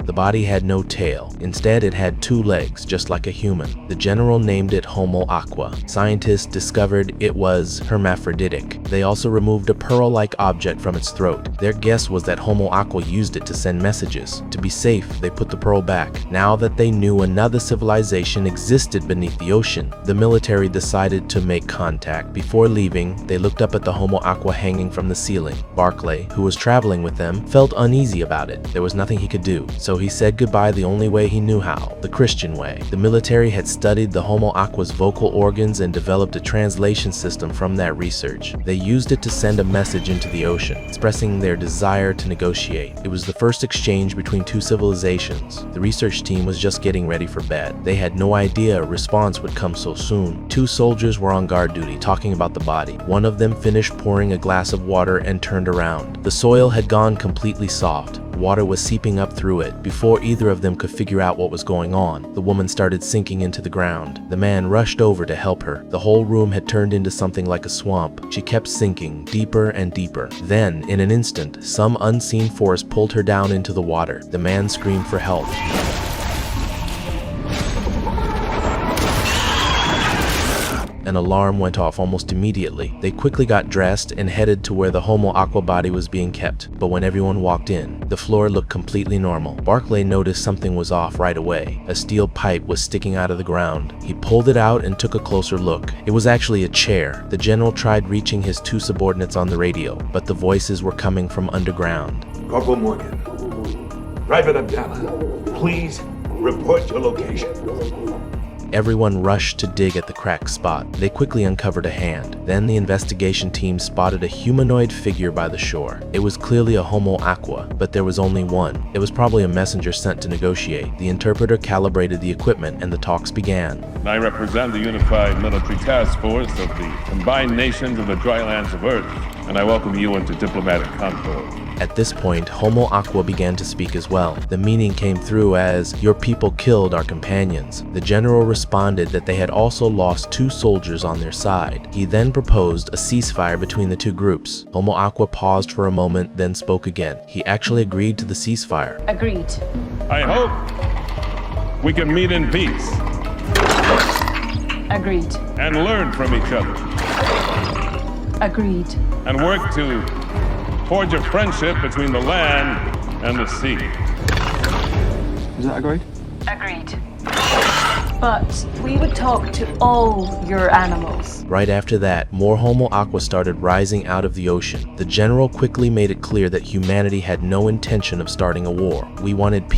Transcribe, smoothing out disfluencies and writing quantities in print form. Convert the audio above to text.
The body had no tail. Instead, it had 2 legs, just like a human. The general named it Homo aqua. Scientists discovered it was hermaphroditic. They also removed a pearl-like object from its throat. Their guess was that Homo aqua used it to send messages. To be safe, they put the pearl back. Now that they knew another civilization existed beneath the ocean, the military decided to make contact. Before leaving, they looked up at the Homo aqua hanging from the ceiling. Barclay, who was traveling with them, felt uneasy about it. There was nothing he could do, so he said goodbye the only way he knew how, the Christian way. The military had studied the Homo aqua's vocal organs and developed a translation system from that research. They used it to send a message into the ocean, expressing their desire to negotiate. It was the first exchange between 2 civilizations. The research team was just getting ready for bed. They had no idea a response would come so soon. 2 soldiers were on guard duty, talking about the body. One of them finished pouring a glass of water and turned around. The soil had gone completely soft. Water was seeping up through it. Before either of them could figure out what was going on, the woman started sinking into the ground. The man rushed over to help her. The whole room had turned into something like a swamp. She kept sinking deeper and deeper. Then, in an instant, some unseen force pulled her down into the water. The man screamed for help. An alarm went off almost immediately. They quickly got dressed and headed to where the Homo aqua body was being kept. But when everyone walked in, the floor looked completely normal. Barclay noticed something was off right away. A steel pipe was sticking out of the ground. He pulled it out and took a closer look. It was actually a chair. The general tried reaching his 2 subordinates on the radio, but the voices were coming from underground. Corporal Morgan, Private Abdallah, please report your location. Everyone rushed to dig at the cracked spot. They quickly uncovered a hand. Then the investigation team spotted a humanoid figure by the shore. It was clearly a Homo aqua, but there was only one. It was probably a messenger sent to negotiate. The interpreter calibrated the equipment and the talks began. I represent the Unified Military Task Force of the Combined Nations of the Dry Lands of Earth, and I welcome you into diplomatic concord. At this point, Homo aqua began to speak as well. The meaning came through as, "Your people killed our companions." The general responded that they had also lost 2 soldiers on their side. He then proposed a ceasefire between the 2 groups. Homo aqua paused for a moment, then spoke again. He actually agreed to the ceasefire. Agreed. I hope we can meet in peace Agreed. and learn from each other Agreed. and work to forge a friendship between the land and the sea. Is that agreed? Agreed. But we would talk to all your animals. Right after that, more Homo aqua started rising out of the ocean. The general quickly made it clear that humanity had no intention of starting a war. We wanted peace.